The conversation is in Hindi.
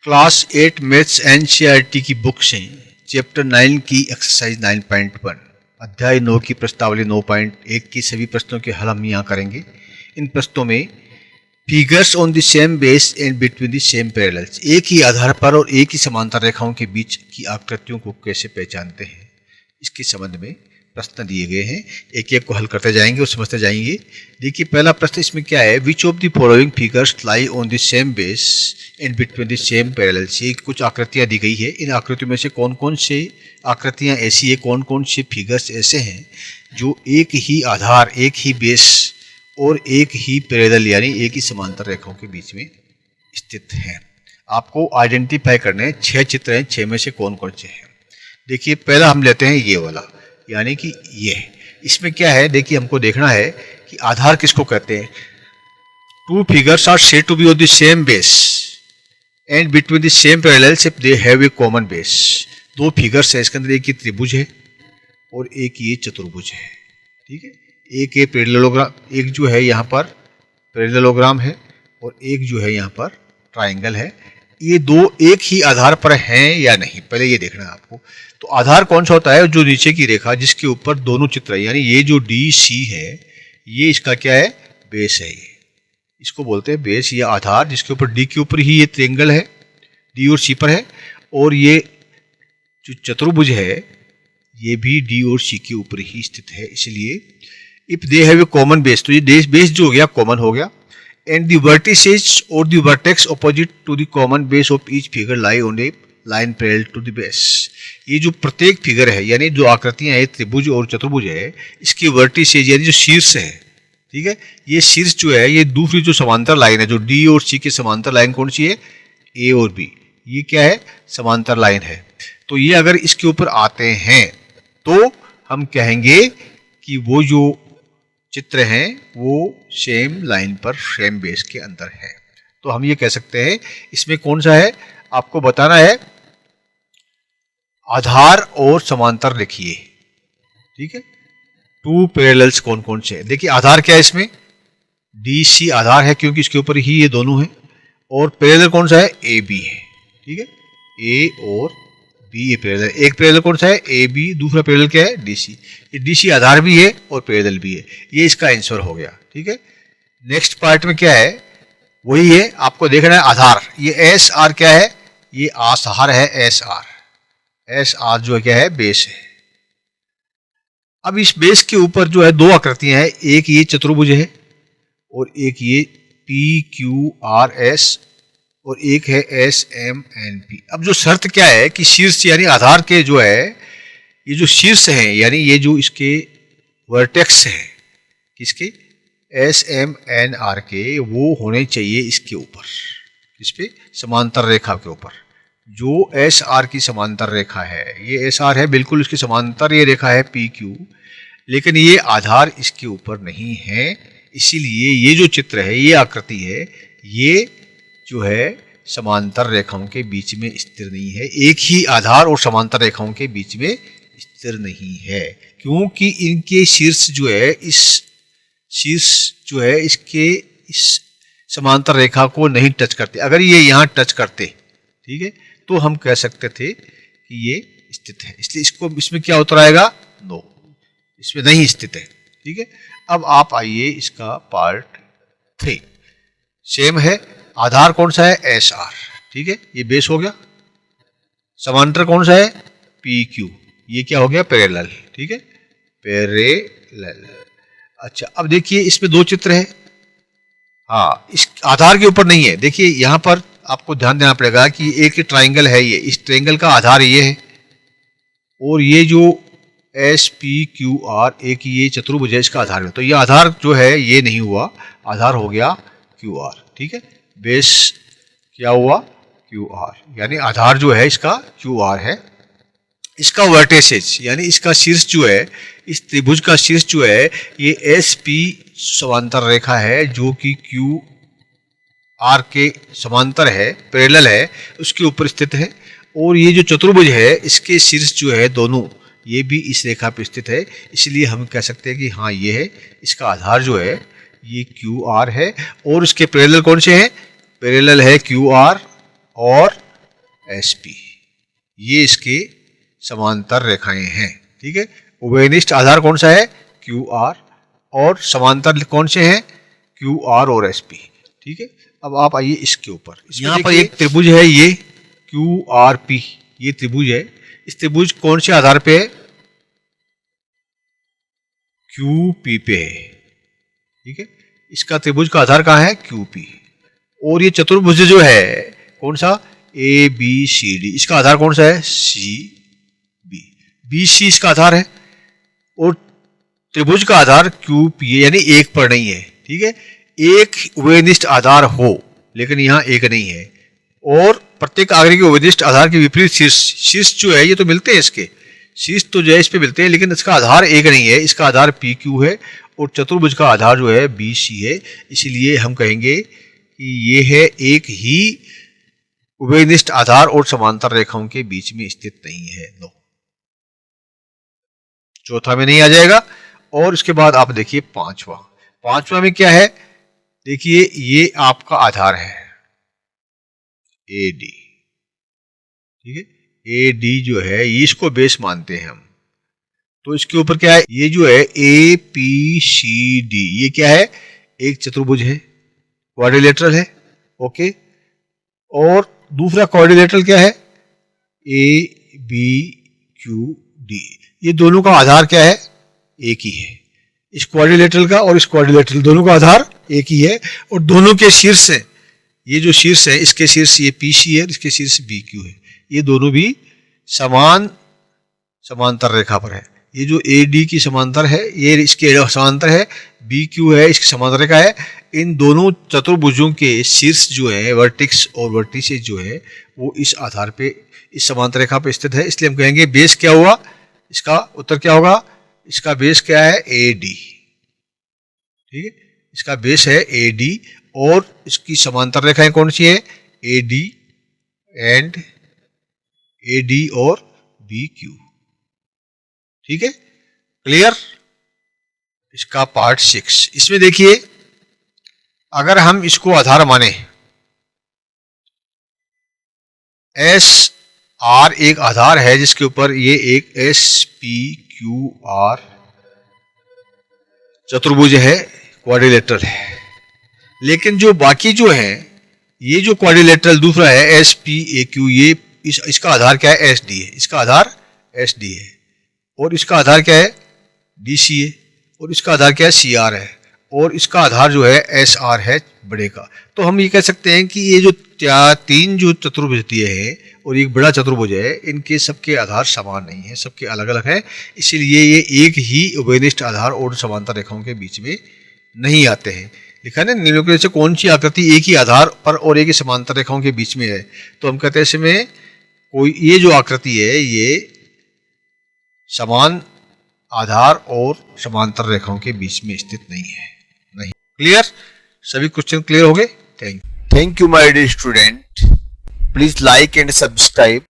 क्लास 8 मैथ्स एनसीईआरटी की बुक से चैप्टर 9 की एक्सरसाइज 9.1 अध्याय 9 की प्रश्नावली 9.1 की सभी प्रश्नों के हल हम यहाँ करेंगे। इन प्रश्नों में figures on the same base and between the same parallels, एक ही आधार पर और एक ही समांतर रेखाओं के बीच की आकृतियों को कैसे पहचानते हैं, इसके संबंध में प्रश्न दिए गए हैं। एक एक को हल करते जाएंगे और समझते जाएंगे। देखिए पहला प्रश्न इसमें क्या है, which of the following figures lie on the same base and between the same parallels. ये कुछ आकृतियां दी गई है, इन आकृतियों में से कौन कौन से आकृतियां ऐसी है, कौन कौन से फिगर्स ऐसे हैं जो एक ही आधार, एक ही बेस और एक ही पैरेलल यानी एक ही समांतर रेखाओं के बीच में स्थित हैं। आपको आइडेंटिफाई करने हैं। 6 चित्र हैं, 6 में से कौन कौन से हैं। देखिए पहला हम लेते हैं ये वाला, यानी कि ये। इसमें क्या है, देखिए हमको देखना है कि आधार किसको कहते हैं। Two figures are said to be of the same base and between the same parallels if they have a common base. दो फिगर्स है, इसके अंदर एक ये त्रिभुज है और एक ये चतुर्भुज है, ठीक है। एक ये पैरेललोग्राम, एक जो है यहाँ पर पैरेललोग्राम है और एक जो है यहाँ पर ट्राइंगल है। ये दो एक ही आधार पर हैं या नहीं, पहले ये देखना है आपको। तो आधार कौन सा होता है, जो नीचे की रेखा जिसके ऊपर दोनों चित्र है, यानी ये जो डी सी है ये इसका क्या है, बेस है। ये इसको बोलते हैं बेस या आधार, जिसके ऊपर डी के ऊपर ही ये ट्रायंगल है, डी और सी पर है। और ये जो चतुर्भुज है ये भी डी और सी के ऊपर ही स्थित है। इसलिए if they have a common base, तो ये बेस जो हो गया कॉमन हो गया। एंड द वर्टिसेस और the vertex opposite to the common base of each figure lie on a line parallel to the base. ये जो प्रत्येक फिगर है, यानी जो आकृतियां हैं त्रिभुज और चतुर्भुज है, इसकी वर्टिसेज यानी जो शीर्ष है, ठीक है, ये शीर्ष जो है ये दूसरी जो समांतर लाइन है, जो डी और सी की समांतर लाइन कौन सी है, ए और बी, ये क्या है, समांतर लाइन है। तो ये अगर इसके ऊपर आते हैं तो हम कहेंगे कि वो जो चित्र हैं वो सेम लाइन पर सेम बेस के अंदर है। तो हम ये कह सकते हैं इसमें कौन सा है, आपको बताना है आधार और समांतर लिखिए, ठीक है। टू पैरेलल्स कौन कौन से हैं, देखिए आधार क्या है, इसमें डी सी आधार है क्योंकि इसके ऊपर ही ये दोनों हैं। और पैरेलल कौन सा है, ए बी है, ठीक है, ए और बी ये पैरेलल। एक पैरेलल कौन सा है, ए बी, दूसरा पैरेलल क्या है, डी सी। ये डी सी आधार भी है और पैरेलल भी है। ये इसका आंसर हो गया, ठीक है। नेक्स्ट पार्ट में क्या है, वही है, आपको देखना है आधार। ये एस आर क्या है, ये आधार है, एस आर। एस आर जो है क्या है, बेस है। अब इस बेस के ऊपर जो है दो आकृतियां हैं, एक ये चतुर्भुज है और एक ये पी क्यू आर एस और एक है एस एम एन पी। अब जो शर्त क्या है कि शीर्ष यानी आधार के जो है ये जो शीर्ष हैं, यानी ये जो इसके वर्टेक्स हैं किसके, एस एम एन आर के, वो होने चाहिए इसके ऊपर, इस पे समांतर रेखा के ऊपर। जो एस आर की समांतर रेखा है, ये एस आर है बिल्कुल इसकी समांतर ये रेखा है पी क्यू, लेकिन ये आधार इसके ऊपर नहीं है। इसीलिए ये जो चित्र है, ये आकृति है, ये जो है समांतर रेखाओं के बीच में स्थिर नहीं है, एक ही आधार और समांतर रेखाओं के बीच में स्थिर नहीं है, क्योंकि इनके शीर्ष जो है, इस शीर्ष जो है इसके इस समांतर रेखा को नहीं टच करते। अगर ये यहाँ टच करते, ठीक है, तो हम कह सकते थे कि ये स्थित है। इसलिए इसको इसमें क्या उत्तर आएगा, नो, इसमें नहीं स्थित है, ठीक है। अब आप आइए इसका पार्ट 3, सेम है। आधार कौन सा है, एस आर, ठीक है, ये बेस हो गया। समांतर कौन सा है, पी क्यू, ये क्या हो गया, पैरेलल, ठीक है, पैरेलल। अच्छा अब देखिए इसमें दो चित्र हैं, हाँ, इस आधार के ऊपर नहीं है। देखिए यहाँ पर आपको ध्यान देना पड़ेगा कि एक ट्राइंगल है, ये इस ट्राइंगल का आधार ये है और ये जो एस पी क्यू आर, एक ये चतुर्भुज है, इसका आधार है। तो ये आधार जो है ये नहीं हुआ, आधार हो गया क्यू आर, ठीक है। बेस क्या हुआ, क्यू आर, यानी आधार जो है इसका क्यू आर है। इसका वर्टेसेज यानी इसका शीर्ष जो है, इस त्रिभुज का शीर्ष जो है ये एस पी समांतर रेखा है जो कि क्यू आर के समांतर है, पैरेलल है, उसके ऊपर स्थित है। और ये जो चतुर्भुज है इसके शीर्ष जो है दोनों, ये भी इस रेखा पर स्थित है। इसलिए हम कह सकते हैं कि हाँ ये है, इसका आधार जो है ये क्यू आर है। और उसके पैरेलल कौन से हैं, पैरेलल है क्यू आर और SP, ये इसके समांतर रेखाएं हैं। ठीक है, उभयनिष्ठ आधार कौन सा है? QR, और समांतर कौन से हैं? QR और SP। ठीक है, अब आप आइए इसके ऊपर। यहाँ पर एक त्रिभुज है, ये QRP, ये त्रिभुज है। इस त्रिभुज कौन से आधार पे है? QP पे है। ठीक है, इसका त्रिभुज का आधार कहाँ है? QP। और ये चतुर्भुज जो है कौन सा? ABCD, इसका आधार कौन सा है? CB। BC इसका आधार है, और त्रिभुज का आधार QP है, यानी एक पर नहीं है। ठीक है, एक उभयनिष्ठ आधार हो, लेकिन यहाँ एक नहीं है। और प्रत्येक आगे के उभयनिष्ठ आधार के विपरीत शीर्ष जो है, ये तो मिलते हैं, इसके शीर्ष तो जो है इस पे मिलते हैं, लेकिन इसका आधार एक नहीं है। इसका आधार PQ है, और चतुर्भुज का आधार जो है BC है। इसलिए हम कहेंगे कि ये है एक ही उभयनिष्ठ आधार और समांतर रेखाओं के बीच में स्थित नहीं है। नो, चौथा में नहीं आ जाएगा। और इसके बाद आप देखिए पांचवा में क्या है? देखिए, ये आपका आधार है AD। ठीक है, AD जो है, ये इसको बेस मानते हैं हम। तो इसके ऊपर क्या है? ये जो है APCD, ये क्या है? एक चतुर्भुज है, क्वाड्रिलेटरल है। ओके, और दूसरा क्वाड्रिलेटरल क्या है? ABQD। ये दोनों का आधार क्या है? एक ही है। इस क्वाड्रिलेटरल का और इस क्वाड्रिलेटरल दोनों का आधार एक ही है, और दोनों के शीर्ष है, ये जो शीर्ष है, इसके शीर्ष ये PC है, इसके शीर्ष BQ है। ये दोनों भी समांतर रेखा पर है। ये जो AD की समांतर है, ये इसके समांतर है, BQ है, इसकी समांतर रेखा है। इन दोनों चतुर्भुजों के शीर्ष जो है, वर्टिक्स और वर्टिसेस जो है, वो इस आधार पे, इस समांतर रेखा पे स्थित है। इसलिए हम कहेंगे बेस क्या हुआ? इसका उत्तर क्या होगा? इसका बेस क्या है? AD। ठीक है, इसका बेस है AD, और इसकी समांतर रेखाएं कौन सी है? AD और BQ। ठीक है, क्लियर? इसका पार्ट 6। इसमें देखिए, अगर हम इसको आधार माने, SR एक आधार है जिसके ऊपर ये एक SPQR चतुर्भुज है, क्वाड्रिलेटरल है। लेकिन जो बाकी जो है, ये जो क्वाड्रिलेटरल दूसरा है SPAQ, ये इसका आधार क्या है? SD है। इसका आधार SD है, और इसका आधार क्या है? DC है, और इसका आधार क्या है? CR है, और इसका आधार जो है SR है, बड़े का। तो हम ये कह सकते हैं कि ये जो तीन जो चतुर्भुज दिए हैं और एक बड़ा चतुर्भुज है, इनके सबके आधार समान नहीं है, सबके अलग अलग हैं। इसीलिए ये एक ही उभयनिष्ठ आधार और समांतर रेखाओं के बीच में नहीं आते हैं। लिखा है निम्नलिखित में से कौन सी आकृति एक ही आधार पर और एक ही समांतर रेखाओं के बीच में है? तो हम कहते हैं इसमें कोई, ये जो आकृति है, ये समान आधार और समांतर रेखाओं के बीच में स्थित नहीं है। नहीं, क्लियर? सभी क्वेश्चन क्लियर हो गए? Thank you my dear student. Please like and subscribe